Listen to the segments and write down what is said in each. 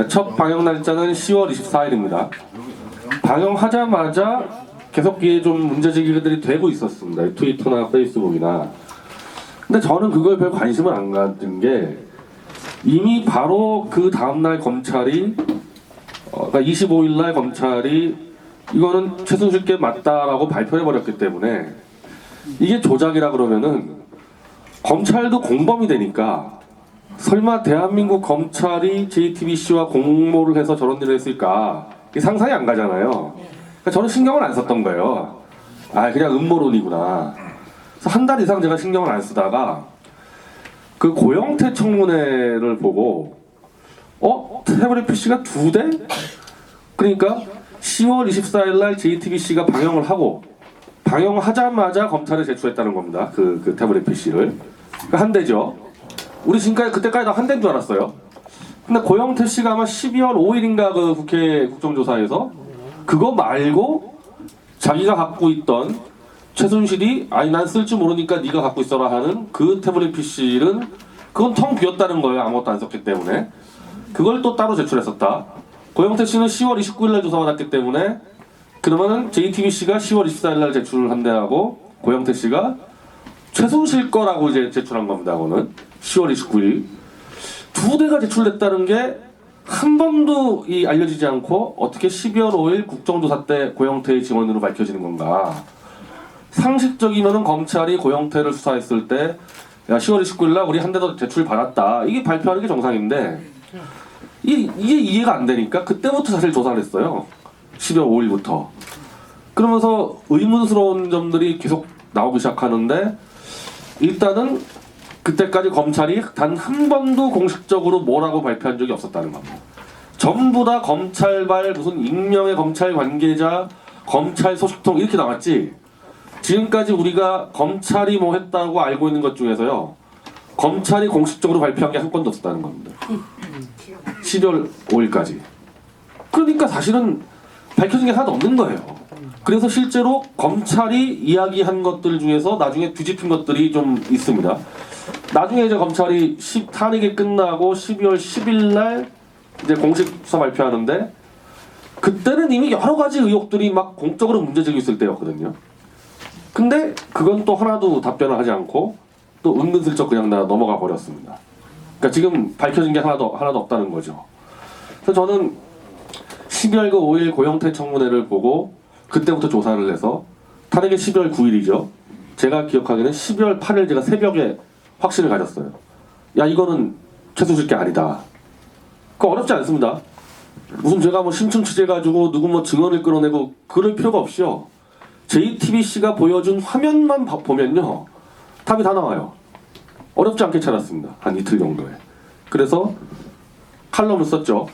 첫 방영 날짜는 10월 24일입니다. 방영하자마자 계속 이게 좀 문제 제기들이 되고 있었습니다. 트위터나 페이스북이나. 근데 저는 그거에 별 관심을 안 가진 게 이미 바로 그 다음날 검찰이 그러니까 25일날 검찰이 이거는 최순실께 맞다라고 발표해버렸기 때문에 이게 조작이라 그러면은 검찰도 공범이 되니까 설마 대한민국 검찰이 JTBC와 공모를 해서 저런 일을 했을까 이게 상상이 안 가잖아요. 그러니까 저는 신경을 안 썼던 거예요. 아 그냥 음모론이구나. 그래서 한 달 이상 제가 신경을 안 쓰다가 그 고영태 청문회를 보고 태블릿 PC가 2대? 그러니까 10월 24일 날 JTBC가 방영을 하고 방영하자마자 검찰에 제출했다는 겁니다. 그 태블릿 PC를. 그러니까 한 대죠. 우리 지금까지 그때까지 다 한 대인 줄 알았어요. 근데 고영태 씨가 아마 12월 5일인가 그 국회 국정조사에서 그거 말고 자기가 갖고 있던 최순실이 아니 난 쓸 줄 모르니까 네가 갖고 있어라 하는 그 태블릿 PC는 그건 텅 비었다는 거예요. 아무것도 안 썼기 때문에. 그걸 또 따로 제출했었다. 고영태 씨는 10월 29일 날 조사받았기 때문에 그러면은 JTBC가 10월 24일 날 제출을 한대하고 고영태 씨가 최순실 거라고 이제 제출한 겁니다. 그거는 10월 29일 2대가 제출됐다는 게 한 번도 알려지지 않고 어떻게 12월 5일 국정조사 때 고영태의 증언으로 밝혀지는 건가? 상식적이면은 검찰이 고영태를 수사했을 때 야 10월 29일 날 우리 한 대 더 제출 받았다 이게 발표하는 게 정상인데 이게 이해가 안 되니까 그때부터 사실 조사를 했어요. 12월 5일부터. 그러면서 의문스러운 점들이 계속 나오기 시작하는데 일단은 그때까지 검찰이 단 한 번도 공식적으로 뭐라고 발표한 적이 없었다는 겁니다. 전부 다 검찰발 무슨 익명의 검찰 관계자, 검찰 소식통 이렇게 나왔지. 지금까지 우리가 검찰이 뭐 했다고 알고 있는 것 중에서요. 검찰이 공식적으로 발표한 게 한 건도 없었다는 겁니다. 12월 5일까지. 그러니까 사실은 밝혀진 게 하나도 없는 거예요. 그래서 실제로 검찰이 이야기한 것들 중에서 나중에 뒤집힌 것들이 좀 있습니다. 나중에 이제 검찰이 탄핵이 끝나고 12월 10일 날 이제 공식 수사 발표하는데 그때는 이미 여러 가지 의혹들이 막 공적으로 문제 제기 있을 때였거든요. 근데 그건 또 하나도 답변을 하지 않고 또 은근슬쩍 그냥 넘어가 버렸습니다. 그러니까 지금 밝혀진 게 하나도 없다는 거죠. 그래서 저는 12월 5일 고영태 청문회를 보고 그때부터 조사를 해서 탄핵이 12월 9일이죠. 제가 기억하기에는 12월 8일 제가 새벽에 확신을 가졌어요. 야 이거는 최순실 게 아니다. 그거 어렵지 않습니다. 무슨 제가 뭐 심층 취재해가지고 누구 뭐 증언을 끌어내고 그럴 필요가 없이요. JTBC가 보여준 화면만 보면요. 답이 다 나와요. 어렵지 않게 찾았습니다. 한 이틀 정도에. 그래서 칼럼을 썼죠.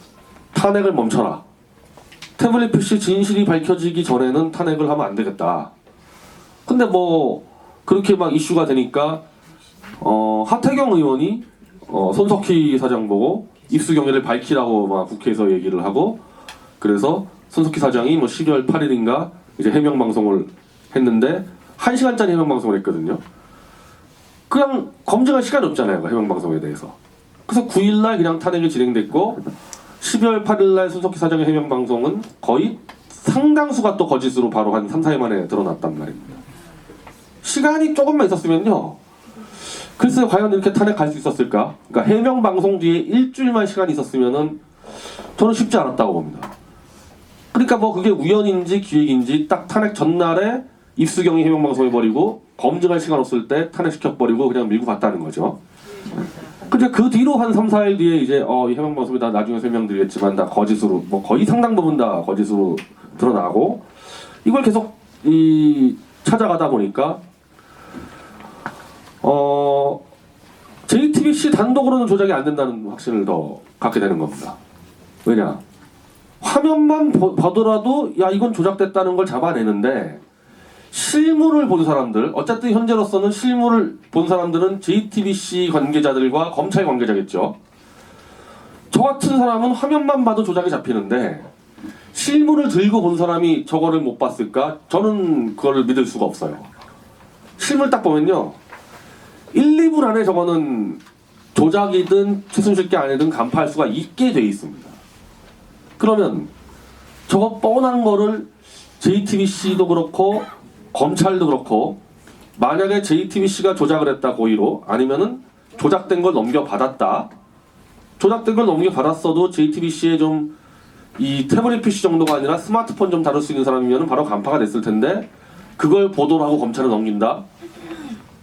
탄핵을 멈춰라. 태블릿 PC 진실이 밝혀지기 전에는 탄핵을 하면 안 되겠다. 근데 뭐 그렇게 막 이슈가 되니까 하태경 의원이 손석희 사장 보고 입수 경위를 밝히라고 막 국회에서 얘기를 하고 그래서 손석희 사장이 뭐 12월 8일인가 이제 해명 방송을 했는데 1시간짜리 해명 방송을 했거든요. 그냥 검증할 시간이 없잖아요. 그 해명 방송에 대해서. 그래서 9일 날 그냥 탄핵이 진행됐고 12월 8일 날 손석희 사장의 해명 방송은 거의 상당수가 또 거짓으로 바로 한 3, 4일 만에 드러났단 말입니다. 시간이 조금만 있었으면요. 글쎄요, 과연 이렇게 탄핵할 수 있었을까? 그러니까 해명 방송 뒤에 일주일만 시간이 있었으면은 저는 쉽지 않았다고 봅니다. 그러니까 뭐 그게 우연인지 기획인지 딱 탄핵 전날에 입수경이 해명 방송 해버리고 검증할 시간 없을 때 탄핵시켜버리고 그냥 밀고 갔다는 거죠. 근데 그 뒤로 한 3, 4일 뒤에 이제 이 해명 방송이 다 나중에 설명드리겠지만 다 거짓으로 뭐 거의 상당 부분 다 거짓으로 드러나고 이걸 계속 찾아가다 보니까 JTBC 단독으로는 조작이 안 된다는 확신을 더 갖게 되는 겁니다. 왜냐? 화면만 보더라도 야 이건 조작됐다는 걸 잡아내는데 실물을 본 사람들, 어쨌든 현재로서는 실물을 본 사람들은 JTBC 관계자들과 검찰 관계자겠죠. 저 같은 사람은 화면만 봐도 조작이 잡히는데 실물을 들고 본 사람이 저거를 못 봤을까? 저는 그걸 믿을 수가 없어요. 실물 딱 보면요. 1, 2분 안에 저거는 조작이든 최순실 게 아니든 간파할 수가 있게 돼 있습니다. 그러면 저거 뻔한 거를 JTBC도 그렇고 검찰도 그렇고 만약에 JTBC가 조작을 했다 고의로 아니면은 조작된 걸 넘겨받았다. 조작된 걸 넘겨받았어도 JTBC에 좀 이 태블릿 PC 정도가 아니라 스마트폰 좀 다룰 수 있는 사람이면 바로 간파가 됐을 텐데 그걸 보도를 하고 검찰에 넘긴다?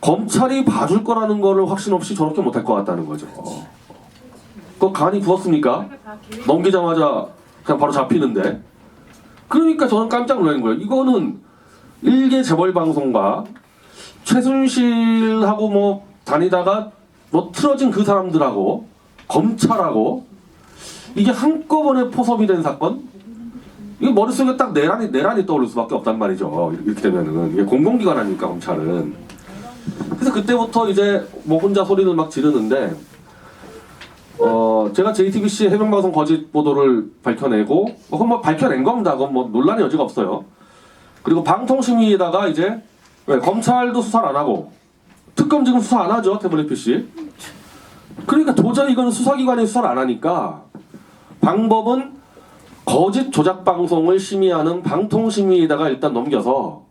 검찰이 봐줄 거라는 거를 확신 없이 저렇게 못할 것 같다는 거죠. 그거 간이 부었습니까? 넘기자마자 그냥 바로 잡히는데. 그러니까 저는 깜짝 놀란 거예요. 이거는 일개 재벌방송과 최순실하고 뭐 다니다가 뭐 틀어진 그 사람들하고 검찰하고 이게 한꺼번에 포섭이 된 사건? 이게 머릿속에 딱 내란이 떠오를 수밖에 없단 말이죠. 이렇게 되면은 이게 공공기관 아닙니까 검찰은. 그래서 그때부터 이제 뭐 혼자 소리를 막 지르는데 제가 JTBC 해명방송 거짓 보도를 밝혀내고 그건 뭐 밝혀낸 겁니다. 그건 뭐 논란의 여지가 없어요. 그리고 방통심의에다가 이제 검찰도 수사를 안 하고 특검 지금 수사 안 하죠 태블릿 PC. 그러니까 도저히 이거는 수사기관이 수사를 안 하니까 방법은 거짓 조작 방송을 심의하는 방통심의에다가 일단 넘겨서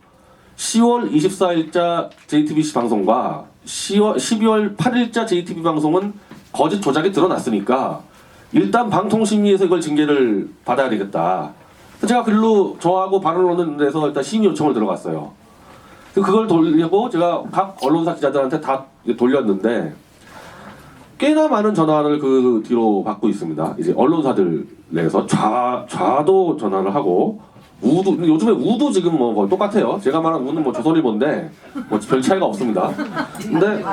10월 24일자 JTBC 방송과 12월 8일자 JTBC 방송은 거짓 조작이 드러났으니까 일단 방통심의에서 이걸 징계를 받아야 되겠다. 제가 글로 저하고 발언하는 데서 일단 심의 요청을 들어갔어요. 그걸 돌리고 제가 각 언론사 기자들한테 다 돌렸는데 꽤나 많은 전화를 그 뒤로 받고 있습니다. 이제 언론사들 내에서 좌도 전화를 하고 우도 요즘에 우도 지금 뭐 거의 똑같아요. 제가 말한 우는 뭐 조선일보인데 뭐 별 차이가 없습니다. 근데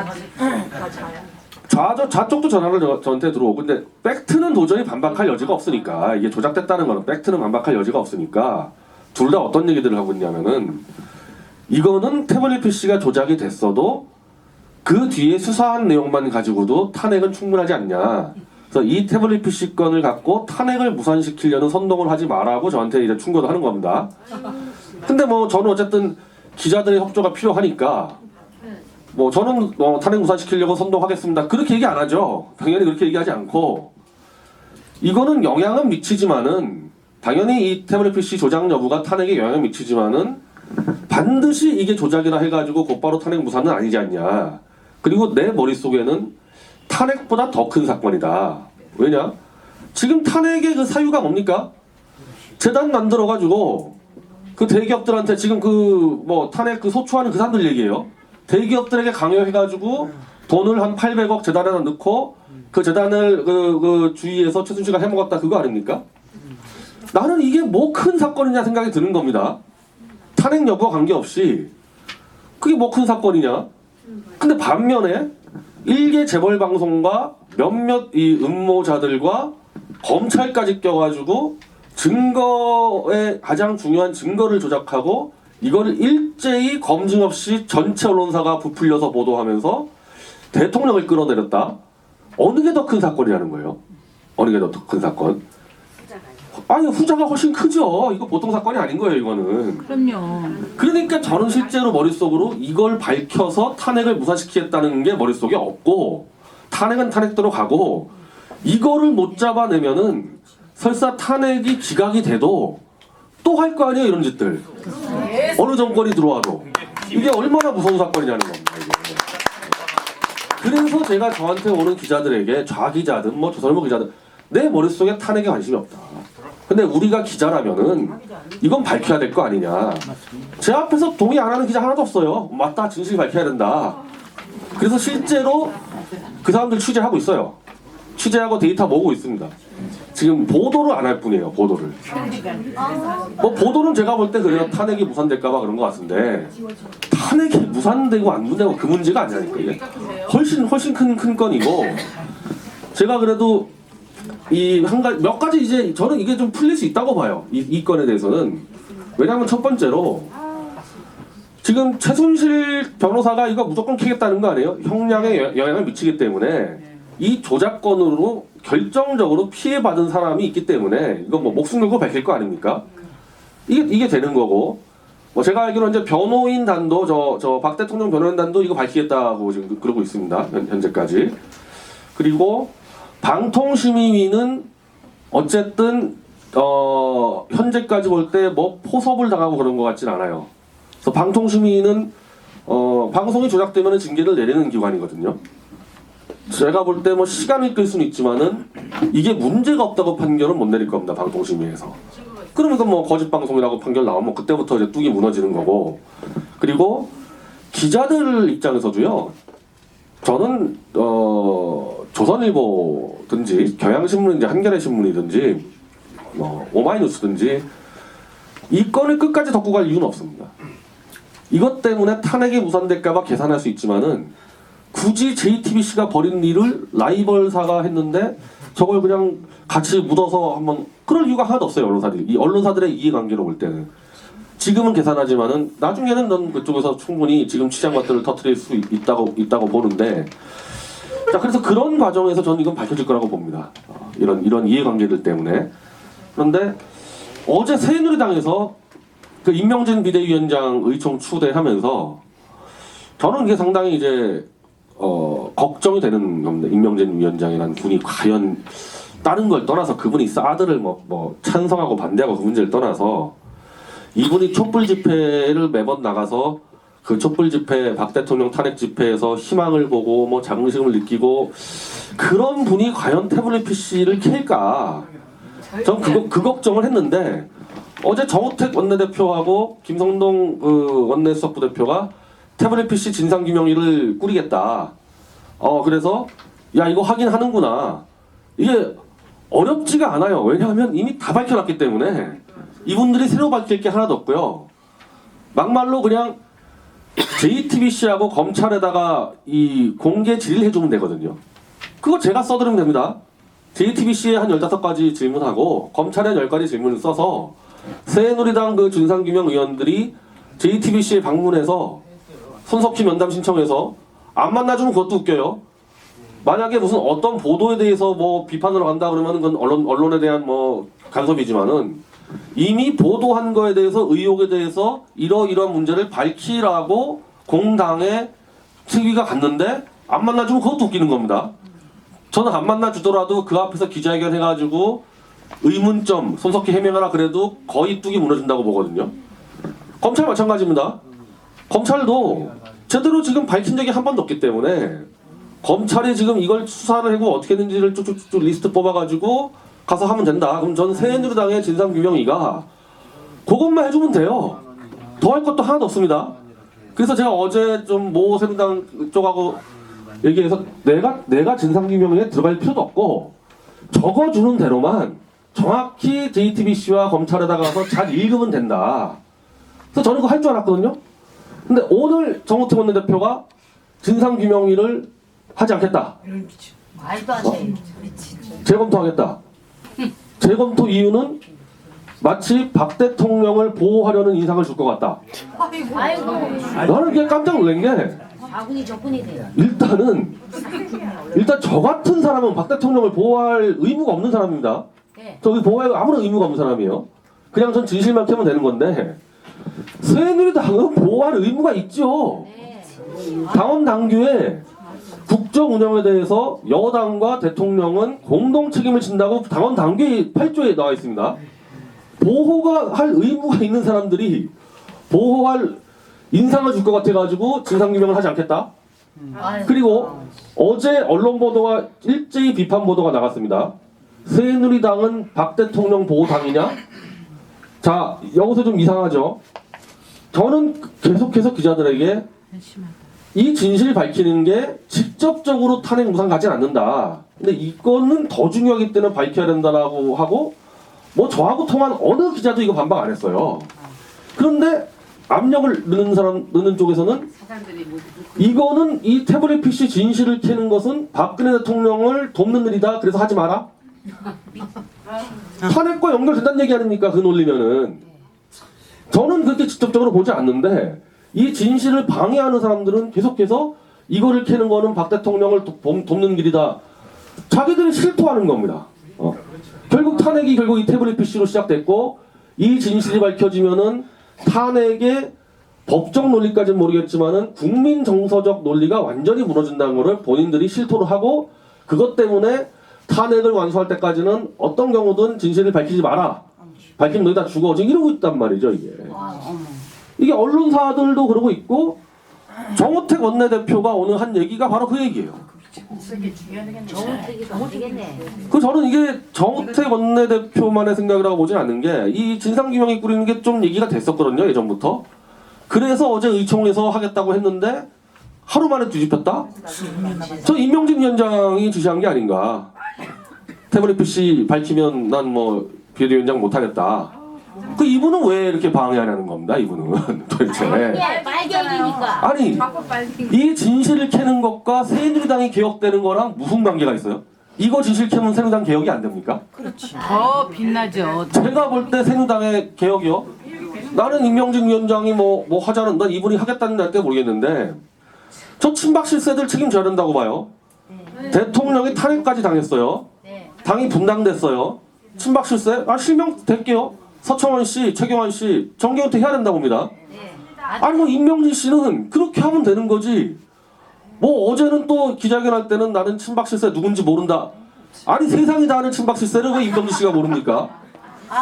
좌쪽도 전화를 저한테 들어오고 근데 팩트는 도저히 반박할 여지가 없으니까 이게 조작됐다는 거는 팩트는 반박할 여지가 없으니까 둘 다 어떤 얘기들을 하고 있냐면은 이거는 태블릿 PC가 조작이 됐어도 그 뒤에 수사한 내용만 가지고도 탄핵은 충분하지 않냐. 그래서 이 태블릿 PC 건을 갖고 탄핵을 무산시키려는 선동을 하지 말라고 저한테 이제 충고를 하는 겁니다. 근데 뭐 저는 어쨌든 기자들의 협조가 필요하니까 뭐 저는 탄핵 무산시키려고 선동하겠습니다. 그렇게 얘기 안 하죠. 당연히 그렇게 얘기하지 않고 이거는 영향은 미치지만은 당연히 이 태블릿 PC 조작 여부가 탄핵에 영향을 미치지만은 반드시 이게 조작이라 해가지고 곧바로 탄핵 무산은 아니지 않냐. 그리고 내 머릿속에는 탄핵보다 더 큰 사건이다. 왜냐? 지금 탄핵의 그 사유가 뭡니까? 재단 만들어가지고 그 대기업들한테 지금 그 뭐 탄핵 그 소추하는 그 사람들 얘기예요. 대기업들에게 강요해가지고 돈을 한 800억 재단에 넣고 그 재단을 그 주위에서 최순실가 해먹었다 그거 아닙니까? 나는 이게 뭐 큰 사건이냐 생각이 드는 겁니다. 탄핵 여부와 관계없이 그게 뭐 큰 사건이냐? 근데 반면에 일개 재벌 방송과 몇몇 이 음모자들과 검찰까지 껴가지고 증거의 가장 중요한 증거를 조작하고 이거를 일제히 검증 없이 전체 언론사가 부풀려서 보도하면서 대통령을 끌어내렸다. 어느 게 더 큰 사건이라는 거예요? 어느 게 더 큰 사건? 아니 후자가 훨씬 크죠. 이거 보통 사건이 아닌 거예요 이거는. 그럼요. 그러니까 저는 실제로 머릿속으로 이걸 밝혀서 탄핵을 무산시키겠다는 게 머릿속에 없고 탄핵은 탄핵대로 가고 이거를 못 잡아내면은 설사 탄핵이 기각이 돼도 또 할 거 아니에요 이런 짓들. 어느 정권이 들어와도. 이게 얼마나 무서운 사건이냐는 겁니다. 이게. 그래서 제가 저한테 오는 기자들에게 좌기자든 뭐 조선일보 기자든 내 머릿속에 탄핵에 관심이 없다. 근데 우리가 기자라면은 이건 밝혀야 될 거 아니냐. 제 앞에서 동의 안 하는 기자 하나도 없어요. 맞다, 진실 밝혀야 된다. 그래서 실제로 그 사람들 취재하고 있어요. 취재하고 데이터 모으고 있습니다. 지금 보도를 안 할 뿐이에요. 보도를. 뭐 보도는 제가 볼 때 그래요. 탄핵이 무산될까봐 그런 것 같은데 탄핵이 무산되고 안 무산되고 그 문제가 아니라니까 이게 훨씬 큰 건이고 제가 그래도 이 한 가지 몇 가지 이제 저는 이게 좀 풀릴 수 있다고 봐요. 이 건에 대해서는 왜냐하면 첫 번째로 지금 최순실 변호사가 이거 무조건 캐겠다는 거 아니에요? 형량에 영향을 미치기 때문에 이 조작건으로 결정적으로 피해받은 사람이 있기 때문에 이거 뭐 목숨 걸고 밝힐 거 아닙니까? 이게 되는 거고 뭐 제가 알기로는 이제 변호인 단도 저 박 대통령 변호인 단도 이거 밝히겠다고 지금 그러고 있습니다. 현재까지. 그리고 방통심의위는 어쨌든 현재까지 볼 때 뭐 포섭을 당하고 그런 것 같진 않아요. 그래서 방통심의는 방송이 조작되면 징계를 내리는 기관이거든요. 제가 볼 때 뭐 시간이 끌 수는 있지만은 이게 문제가 없다고 판결은 못 내릴 겁니다. 방통심의에서. 그러면 뭐 거짓 방송이라고 판결 나오면 그때부터 이제 뚝이 무너지는 거고. 그리고 기자들 입장에서도요. 저는 조선일보든지 경향신문이든지 한겨레신문이든지 오마이뉴스든지 이 건을 끝까지 덮고 갈 이유는 없습니다. 이것 때문에 탄핵이 무산될까봐 계산할 수 있지만은 굳이 JTBC가 벌인 일을 라이벌사가 했는데 저걸 그냥 같이 묻어서 한번 그럴 이유가 하나도 없어요. 언론사들이. 이 언론사들의 이해관계로 볼 때는 지금은 계산하지만은 나중에는 넌 그쪽에서 충분히 지금 취재한 것들을 터뜨릴 수 있다고 보는데 자 그래서 그런 과정에서 저는 이건 밝혀질 거라고 봅니다. 이런 이해관계들 때문에. 그런데 어제 새누리당에서 그 임명진 비대위원장 의총 추대하면서 저는 이게 상당히 이제 걱정이 되는 겁니다. 임명진 위원장이라는 분이 과연 다른 걸 떠나서 그분이 사드를 뭐 찬성하고 반대하고 그 문제를 떠나서 이분이 촛불 집회를 매번 나가서 그 촛불 집회 박 대통령 탄핵 집회에서 희망을 보고 뭐 자긍심을 느끼고 그런 분이 과연 태블릿 PC를 켤까? 전 그 걱정을 했는데 어제 정우택 원내대표하고 김성동 그 원내수석 부대표가 태블릿 PC 진상규명위를 꾸리겠다. 그래서 야 이거 하긴 하는구나. 이게 어렵지가 않아요. 왜냐하면 이미 다 밝혀놨기 때문에 이분들이 새로 밝힐 게 하나도 없고요. 막말로 그냥 JTBC하고 검찰에다가 이 공개 질의해주면 되거든요. 그거 제가 써드리면 됩니다. JTBC에 한 15가지 질문하고 검찰에 10가지 질문을 써서 새누리당 그 진상규명 의원들이 JTBC에 방문해서 손석희 면담 신청해서 안 만나주면 그것도 웃겨요. 만약에 무슨 어떤 보도에 대해서 뭐 비판으로 간다 그러면 그건 언론에 대한 뭐 간섭이지만은 이미 보도한 거에 대해서 의혹에 대해서 이러이러한 문제를 밝히라고 공당에 특위가 갔는데 안 만나주면 그것도 웃기는 겁니다. 저는 안 만나주더라도 그 앞에서 기자회견 해가지고 의문점 손석희 해명하라 그래도 거의 뚝이 무너진다고 보거든요. 검찰 마찬가지입니다. 검찰도 제대로 지금 밝힌 적이 한 번도 없기 때문에 검찰이 지금 이걸 수사를 하고 어떻게 했는지를 쭉쭉쭉 리스트 뽑아가지고 가서 하면 된다. 그럼 전 새누리당의 진상규명위가 그것만 해주면 돼요. 더 할 것도 하나도 없습니다. 그래서 제가 어제 좀 모 새누리당 쪽하고 얘기해서 내가 진상규명위에 들어갈 필요도 없고 적어주는 대로만 정확히 JTBC와 검찰에다 가서 잘 읽으면 된다. 그래서 저는 그거 할 줄 알았거든요. 근데 오늘 정우택 원내대표가 진상규명위를 하지 않겠다. 말도 안 돼. 재검토하겠다. 재검토 이유는 마치 박 대통령을 보호하려는 인상을 줄 것 같다. 아이고. 나는 그게 깜짝 놀란 게 아군이 적군이 돼요. 일단 저 같은 사람은 박 대통령을 보호할 의무가 없는 사람입니다. 네. 저기 보호할 아무런 의무가 없는 사람이에요. 그냥 전 진실만 캐면 되는 건데 새누리당은 보호할 의무가 있죠. 네. 당원 당규에 국정 운영에 대해서 여당과 대통령은 공동 책임을 진다고 당원 당규 8조에 나와 있습니다. 보호가 할 의무가 있는 사람들이 보호할 인상을 줄 것 같아가지고 진상규명을 하지 않겠다. 그리고 어제 언론 보도가 일제히 비판 보도가 나갔습니다. 새누리당은 박 대통령 보호당이냐? 자, 여기서 좀 이상하죠. 저는 계속해서 기자들에게 이 진실을 밝히는 게 직접적으로 탄핵 무산 가진 않는다. 근데 이거는 더 중요하기 때문에 밝혀야 된다라고 하고 뭐 저하고 통한 어느 기자도 이거 반박 안 했어요. 그런데 압력을 넣는 쪽에서는 이거는 이 태블릿 PC 진실을 캐는 것은 박근혜 대통령을 돕는 일이다. 그래서 하지 마라. 탄핵과 연결된다는 얘기 아닙니까? 그 논리면은. 저는 그렇게 직접적으로 보지 않는데 이 진실을 방해하는 사람들은 계속해서 이거를 캐는 거는 박 대통령을 돕는 길이다. 자기들이 실토하는 겁니다. 결국 탄핵이 결국 이 태블릿 PC로 시작됐고 이 진실이 밝혀지면은 탄핵의 법적 논리까지는 모르겠지만은 국민 정서적 논리가 완전히 무너진다는 것을 본인들이 실토를 하고 그것 때문에 탄핵을 완수할 때까지는 어떤 경우든 진실을 밝히지 마라. 밝히면 너희 다 죽어. 지금 이러고 있단 말이죠 이게. 이게 언론사들도 그러고 있고 정우택 원내대표가 오늘 한 얘기가 바로 그 얘기예요. 정우택이 안 되겠네. 그 저는 이게 정우택 원내대표만의 생각이라고 보진 않는 게 이 진상규명이 꾸리는 게 좀 얘기가 됐었거든요 예전부터. 그래서 어제 의총에서 하겠다고 했는데 하루 만에 뒤집혔다? 저 임명진 위원장이 지시한 게 아닌가. 태블릿 PC 밝히면 난 뭐 비대위원장 못하겠다. 그 이분은 왜 이렇게 방해하냐는 겁니다. 이분은 도대체. 네, 말격이니까. 아니 이 진실을 캐는 것과 새누리당이 개혁되는 거랑 무슨 관계가 있어요? 이거 진실 캐면 새누리당 개혁이 안 됩니까? 더 빛나죠. 제가 볼 때 새누리당의 개혁이요. 나는 임명진 위원장이 뭐 하자는 난 이분이 하겠다는 날때 모르겠는데 저 친박 실세들 책임져야 된다고 봐요. 대통령이 탄핵까지 당했어요. 네. 당이 분당됐어요. 친박 실세? 실명 될게요. 서청원 씨, 최경환 씨, 정경태 해야 된다고 봅니다. 네. 아니 뭐 임명진 씨는 그렇게 하면 되는 거지. 뭐 어제는 또 기자회견 할 때는 나는 친박 실세 누군지 모른다. 아니 세상이 다 아는 친박 실세를 왜 임명진 씨가 모릅니까?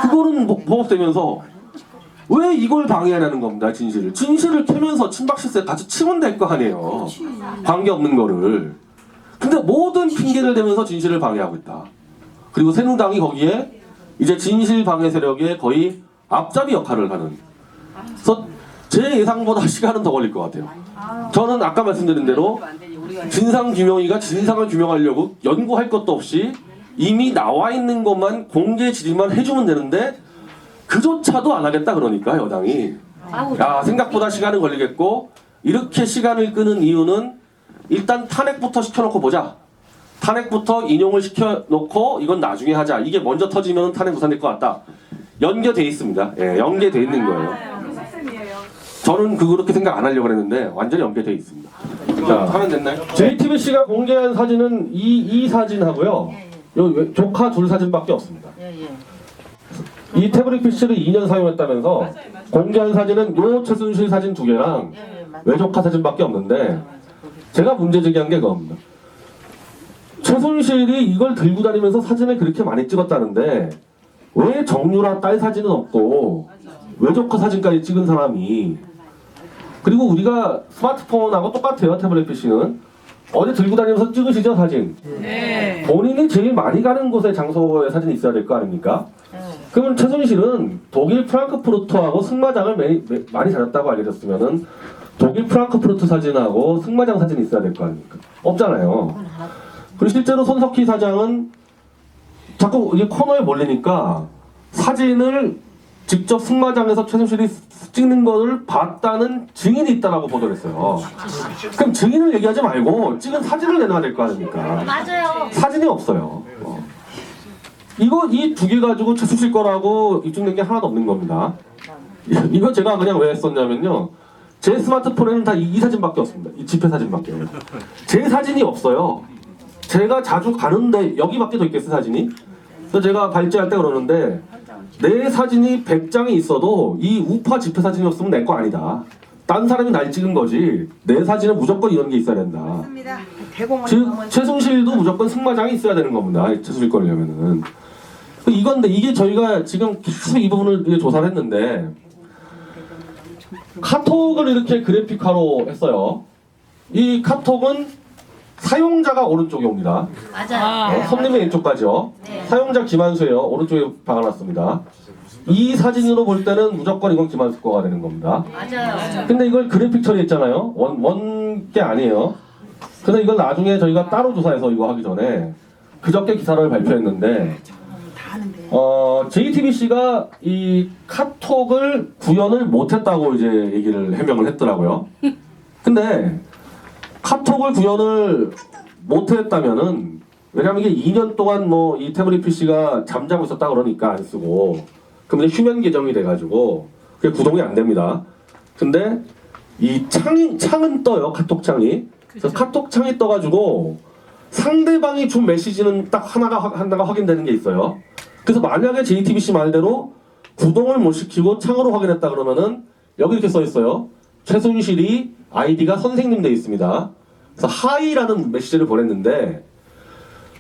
그거는 보복되면서 왜 이걸 방해하냐는 겁니다. 진실을 캐면서 친박 실세 같이 치면 될 거 아니에요. 관계 없는 거를. 근데 모든 핑계를 대면서 진실을 방해하고 있다. 그리고 새누리당이 거기에 이제 진실 방해 세력의 거의 앞잡이 역할을 하는. 그래서 제 예상보다 시간은 더 걸릴 것 같아요. 저는 아까 말씀드린 대로 진상규명위가 진상을 규명하려고 연구할 것도 없이 이미 나와 있는 것만 공개 질의만 해주면 되는데 그조차도 안 하겠다 그러니까 여당이. 야 생각보다 시간은 걸리겠고 이렇게 시간을 끄는 이유는 일단 탄핵부터 시켜놓고 보자. 탄핵부터 인용을 시켜놓고 이건 나중에 하자. 이게 먼저 터지면 탄핵 무산될 것 같다. 연계돼 있습니다. 예, 연계돼 있는 거예요. 저는 그렇게 생각 안 하려고 했는데 완전히 연계돼 있습니다. 자, 하면 됐나요? JTBC가 공개한 사진은 이 사진하고요. 요 조카 둘 사진밖에 없습니다. 이 태블릿 PC를 2년 사용했다면서 공개한 사진은 요 최순실 사진 2개랑 외조카 사진밖에 없는데 제가 문제 제기한 게 그겁니다. 최순실이 이걸 들고 다니면서 사진을 그렇게 많이 찍었다는데 왜 정유라 딸 사진은 없고 외조카 사진까지 찍은 사람이. 그리고 우리가 스마트폰하고 똑같아요. 태블릿 PC는 어디 들고 다니면서 찍으시죠 사진. 네. 본인이 제일 많이 가는 곳에 장소에 사진이 있어야 될 거 아닙니까? 그러면 최순실은 독일 프랑크푸르트하고 승마장을 많이 다녔다고 알려졌으면은 독일 프랑크푸르트 사진하고 승마장 사진이 있어야 될 거 아닙니까? 없잖아요. 그리고 실제로 손석희 사장은 자꾸 이 코너에 몰리니까 사진을 직접 승마장에서 최순실이 찍는 것을 봤다는 증인이 있다라고 보도를 했어요. 그럼 증인을 얘기하지 말고 찍은 사진을 내놔야 될 거 아닙니까? 맞아요. 사진이 없어요. 이거 이 2개 가지고 최순실 거라고 입증된 게 하나도 없는 겁니다. 이거 제가 그냥 왜 했었냐면요. 제 스마트폰에는 다 이 사진밖에 없습니다. 이 집회 사진밖에. 제 사진이 없어요. 제가 자주 가는데 여기밖에 더 있겠어요 사진이? 그래서 제가 발제할 때 그러는데 내 사진이 100장이 있어도 이 우파 집회 사진이 없으면 내 거 아니다. 딴 사람이 날 찍은 거지. 내 사진은 무조건 이런 게 있어야 된다. 즉 최순실도 무조건 승마장이 있어야 되는 겁니다. 최순실 거려면은. 이건데 이게 저희가 지금 계속 이 부분을 조사를 했는데 카톡을 이렇게 그래픽화로 했어요. 이 카톡은 사용자가 오른쪽에 옵니다. 맞아요. 손님의 왼쪽까지요. 네. 사용자 김한수예요. 오른쪽에 박아놨습니다. 이 사진으로 볼 때는 무조건 이건 김한수 거가 되는 겁니다. 맞아요. 근데 이걸 그래픽 처리했잖아요. 원 게 아니에요. 그래서 이걸 나중에 저희가 따로 조사해서 이거 하기 전에 그저께 기사를 발표했는데 JTBC가 이 카톡을 구현을 못했다고 이제 얘기를 해명을 했더라고요. 근데 카톡을 구현을 못했다면은 왜냐면 이게 2년 동안 뭐 이 태블릿 PC가 잠자고 있었다 그러니까 안 쓰고 그럼 이제 휴면 계정이 돼가지고 그게 구동이 안 됩니다. 근데 이 창은 떠요. 카톡 창이. 그래서 카톡 창이 떠가지고 상대방이 준 메시지는 딱 하나가 확인되는 게 있어요. 그래서 만약에 JTBC 말대로 구동을 못 시키고 창으로 확인했다 그러면은 여기 이렇게 써 있어요. 최순실이 아이디가 선생님 돼 있습니다. 그래서 하이라는 메시지를 보냈는데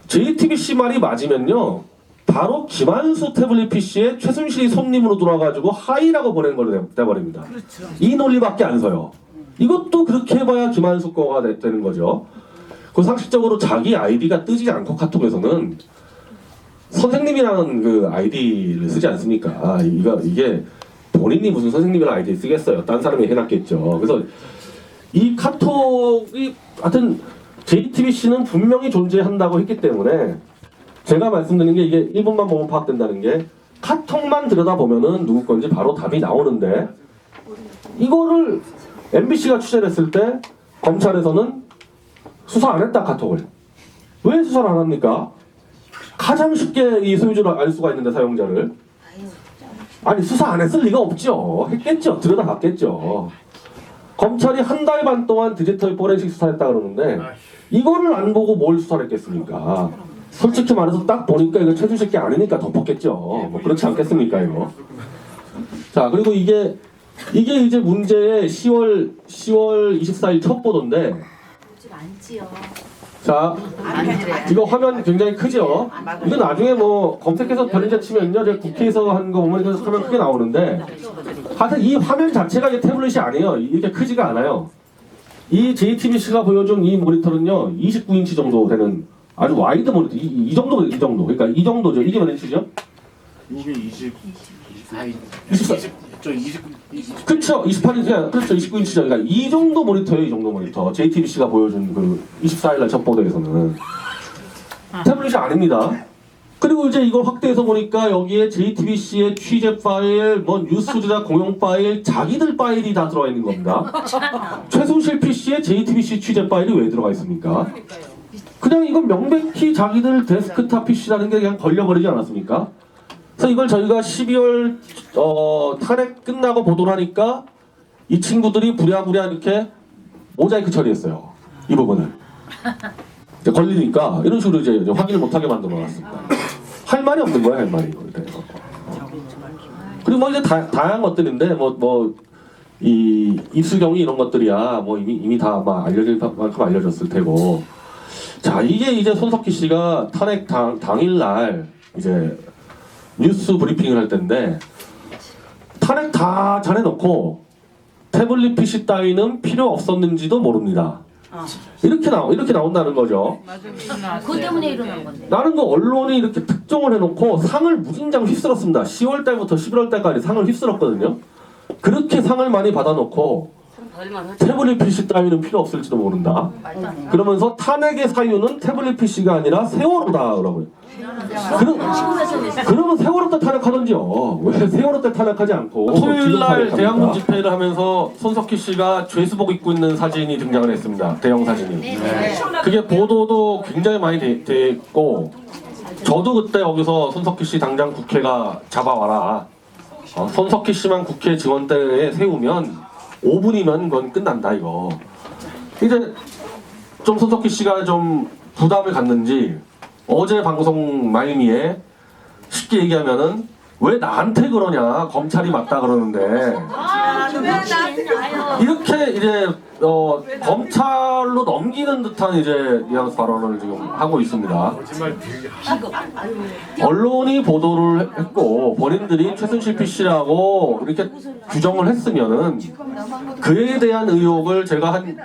JTBC 말이 맞으면요, 바로 김한수 태블릿 PC에 최순실이 손님으로 들어와가지고 하이라고 보낸 걸로 돼버립니다. 그렇죠. 이 논리밖에 안 서요. 이것도 그렇게 해봐야 김한수 거가 되는 거죠. 그 상식적으로 자기 아이디가 뜨지 않고 카톡에서는 선생님이라는 그 아이디를 쓰지 않습니까? 이게 본인이 무슨 선생님이라는 아이디 쓰겠어요. 딴 사람이 해놨겠죠. 그래서 이 카톡이 하여튼 JTBC는 분명히 존재한다고 했기 때문에 제가 말씀드린 게 이게 1분만 보면 파악된다는 게 카톡만 들여다보면은 누구 건지 바로 답이 나오는데 이거를 MBC가 취재를 했을 때 검찰에서는 수사 안 했다 카톡을. 왜 수사를 안 합니까? 가장 쉽게 이 소유주를 알 수가 있는데 사용자를. 아니 수사 안 했을 리가 없죠. 했겠죠. 들여다봤겠죠. 검찰이 한 달 반 동안 디지털 포렌식 수사했다 그러는데 이거를 안 보고 뭘 수사를 했겠습니까? 솔직히 말해서 딱 보니까 이거 최순실 게 아니니까 덮었겠죠. 뭐 그렇지 않겠습니까 이거. 자 그리고 이게 이제 문제의 10월 24일 첫 보도인데 자 이거 화면 굉장히 크죠. 이거 나중에 뭐 검색해서 변인자 치면요 제가 국회에서 한 거 보면 이거 화면 크게 나오는데 하여튼 이 화면 자체가 이게 태블릿이 아니에요. 이게 크지가 않아요. 이 JTBC가 보여준 이 모니터는요 29인치 정도 되는 아주 와이드 모니터 이 정도 그러니까 이 정도죠. 이게 몇 인치죠? 이게 20 그렇죠. 28인치 그렇죠. 29인치죠. 그러니까 이 정도 모니터예요. 이 정도 모니터. JTBC가 보여준 그 24일날 첫 보도에서는 태블릿이 아닙니다. 그리고 이제 이걸 확대해서 보니까 여기에 JTBC의 취재 파일, 뭐 뉴스 제작 공용 파일, 자기들 파일이 다 들어가 있는 겁니다. 최순실 PC에 JTBC 취재 파일이 왜 들어가 있습니까? 그냥 이건 명백히 자기들 데스크탑 PC라는 게 그냥 걸려버리지 않았습니까? 그래서 이걸 저희가 12월 탄핵 끝나고 보도를 하니까 이 친구들이 부랴부랴 이렇게 모자이크 처리했어요. 이 부분을. 이제 걸리니까 이런 식으로 이제 확인을 못하게 만들어놨습니다. 할 말이 없는 거야, 할 말이. 그리고 뭐 이제 다양한 것들인데 이 입수경위 이런 것들이야 뭐 이미 다 아마 알려질 만큼 알려졌을 테고. 자 이게 이제 손석희 씨가 탄핵 당일날 이제 뉴스 브리핑을 할 텐데 탄핵 다 잘해놓고 태블릿 PC 따위는 필요 없었는지도 모릅니다. 이렇게 나온다는 거죠. 그것 때문에 일어난 건데. 나는 그 언론이 이렇게 특종을 해놓고 상을 무진장 휩쓸었습니다. 10월 달부터 11월 달까지 상을 휩쓸었거든요. 그렇게 상을 많이 받아놓고 태블릿 PC 따위는 필요 없을지도 모른다. 그러면서 탄핵의 사유는 태블릿 PC가 아니라 세월호다 그러고요. 그러면 세월호 때 탄핵하던지요. 왜 세월호 때 탄핵하지 않고 토요일날 대학문 집회를 하면서 손석희 씨가 죄수복 입고 있는 사진이 등장을 했습니다. 대형 사진이. 그게 보도도 굉장히 많이 됐고 저도 그때 여기서 손석희 씨 당장 국회가 잡아와라. 손석희 씨만 국회 지원대에 세우면 5분이면 그건 끝난다 이거. 이제 좀 손석희 씨가 좀 부담을 갖는지 어제 방송 말미에 쉽게 얘기하면은 왜 나한테 그러냐 검찰이 맞다 그러는데 이렇게 이제 검찰로 넘기는 듯한 이제 뉘앙스 발언을 지금 하고 있습니다. 언론이 보도를 했고 본인들이 최순실 PC라고 이렇게 규정을 했으면은 그에 대한 의혹을 제가 한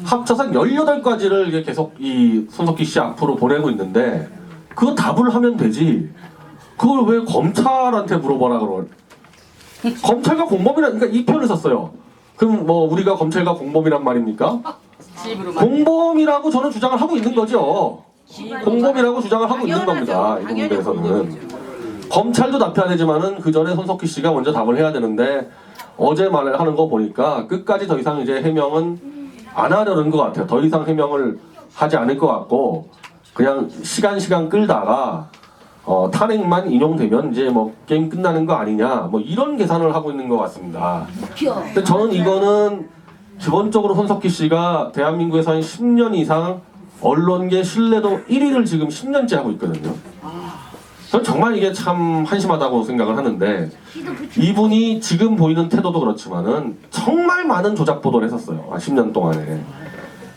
합쳐서 18가지를 계속 이 손석희 씨 앞으로 보내고 있는데 그거 답을 하면 되지. 그걸 왜 검찰한테 물어보라 그러? 검찰과 공범이라 그러니까 이 표현을 썼어요. 그럼 뭐 우리가 검찰과 공범이란 말입니까? 공범이라고 저는 주장을 하고 있는 거죠. 공범이라고 주장을 하고 있는 겁니다. 이 부분에서는 검찰도 답해야 되지만은 그 전에 손석희 씨가 먼저 답을 해야 되는데 어제 말을 하는 거 보니까 끝까지 더 이상 이제 해명은 안 하려는 것 같아요. 더 이상 해명을 하지 않을 것 같고 그냥 시간 끌다가 탄핵만 인용되면 이제 뭐 게임 끝나는 거 아니냐 뭐 이런 계산을 하고 있는 것 같습니다. 근데 저는 이거는 기본적으로 손석희 씨가 대한민국에서 한 10년 이상 언론계 신뢰도 1위를 지금 10년째 하고 있거든요. 저는 정말 이게 참 한심하다고 생각을 하는데 이분이 지금 보이는 태도도 그렇지만은 정말 많은 조작 보도를 했었어요. 10년 동안에.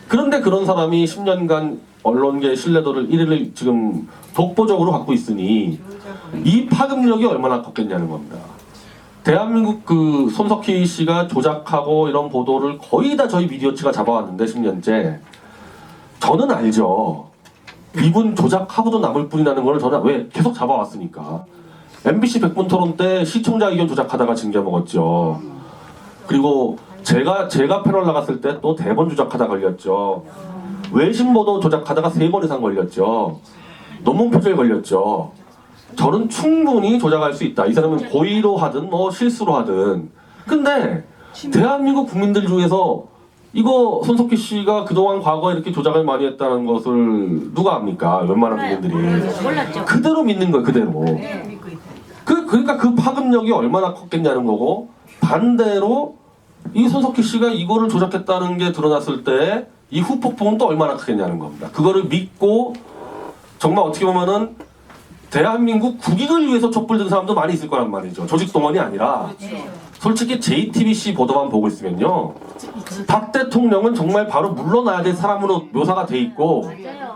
그런데 그런 사람이 10년간 언론계 신뢰도를 1위를 지금 독보적으로 갖고 있으니 이 파급력이 얼마나 컸겠냐는 겁니다. 대한민국 그 손석희 씨가 조작하고 이런 보도를 거의 다 저희 미디어치가 잡아왔는데 10년째 저는 알죠. 이분 조작하고도 남을 뿐이라는 걸 저는 왜 계속 잡아왔으니까. MBC 100분 토론 때 시청자 의견 조작하다가 징계 먹었죠. 그리고 제가 패널 나갔을 때 또 대본 조작하다 걸렸죠. 외신 보도 조작하다가 3번 이상 걸렸죠. 논문 표절 걸렸죠. 저는 충분히 조작할 수 있다. 이 사람은 고의로 하든 뭐 실수로 하든. 근데 대한민국 국민들 중에서 이거 손석희 씨가 그동안 과거에 이렇게 조작을 많이 했다는 것을 누가 압니까? 웬만한 국민들이. 몰랐죠. 그대로 믿는 거예요. 그대로. 그러니까 그 파급력이 얼마나 컸겠냐는 거고 반대로 이 손석희 씨가 이거를 조작했다는 게 드러났을 때 이 후폭풍은 또 얼마나 크겠냐는 겁니다. 그거를 믿고 정말 어떻게 보면은 대한민국 국익을 위해서 촛불 든 사람도 많이 있을 거란 말이죠. 조직 동원이 아니라. 솔직히 JTBC 보도만 보고 있으면요. 박 대통령은 정말 바로 물러나야 될 사람으로 묘사가 돼 있고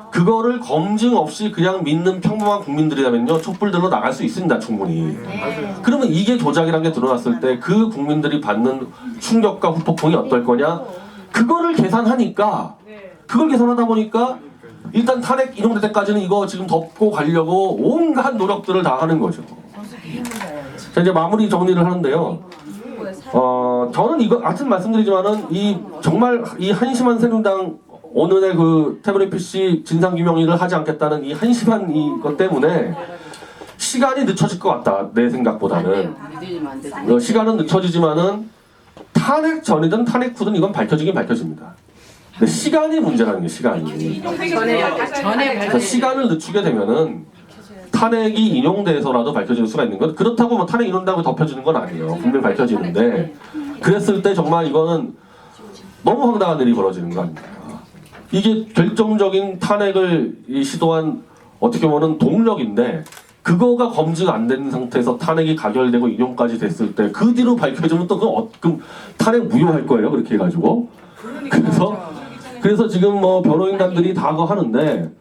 그거를 검증 없이 그냥 믿는 평범한 국민들이라면요. 촛불들로 나갈 수 있습니다. 충분히. 그러면 이게 조작이라는 게 드러났을 때 그 국민들이 받는 충격과 후폭풍이 어떨 거냐? 그거를 계산하니까 그걸 계산하다 보니까 일단 탄핵 인용될 때까지는 이거 지금 덮고 가려고 온갖 노력들을 다 하는 거죠. 자, 이제 마무리 정리를 하는데요. 저는 이거 하여튼 말씀드리지만은 이 정말 이 한심한 새누리당 오늘의 그 태블릿 PC 진상규명위를 하지 않겠다는 이 한심한 이것 때문에 시간이 늦춰질 것 같다. 내 생각보다는. 시간은 늦춰지지만은 탄핵 전이든 탄핵 후든 이건 밝혀지긴 밝혀집니다. 근데 시간이 문제라는 게 시간이. 그래서 시간을 늦추게 되면은 탄핵이 인용돼서라도 밝혀질 수가 있는 건 그렇다고 뭐 탄핵 인용된다고 덮여지는 건 아니에요. 분명히 밝혀지는데 그랬을 때 정말 이거는 너무 황당한 일이 벌어지는 거 아닙니까? 이게 결정적인 탄핵을 시도한 어떻게 보면 동력인데 그거가 검증 안 된 상태에서 탄핵이 가결되고 인용까지 됐을 때 그 뒤로 밝혀지면 또 그럼 탄핵 무효할 거예요. 그렇게 해가지고 그래서 지금 뭐 변호인단들이 다 그거 하는데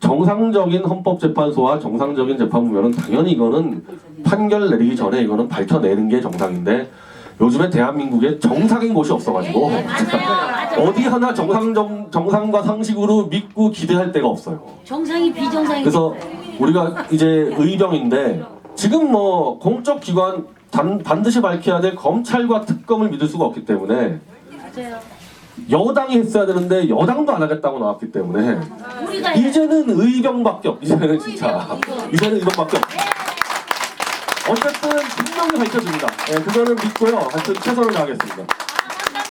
정상적인 헌법재판소와 정상적인 재판부면은 당연히 이거는 판결 내리기 전에 이거는 밝혀내는 게 정상인데 요즘에 대한민국에 정상인 곳이 없어가지고 어디 하나 정상과 상식으로 믿고 기대할 데가 없어요. 정상이 비정상이. 그래서 우리가 이제 의병인데 지금 뭐 공적 기관 반드시 밝혀야 될 검찰과 특검을 믿을 수가 없기 때문에 맞아요. 여당이 했어야 되는데 여당도 안 하겠다고 나왔기 때문에 우리가 이제는 의병밖에 없. 이제는 진짜 이제는 의병밖에 없. 어쨌든 분명히 밝혀집니다. 예, 그거는 믿고요. 하여튼 최선을 다하겠습니다.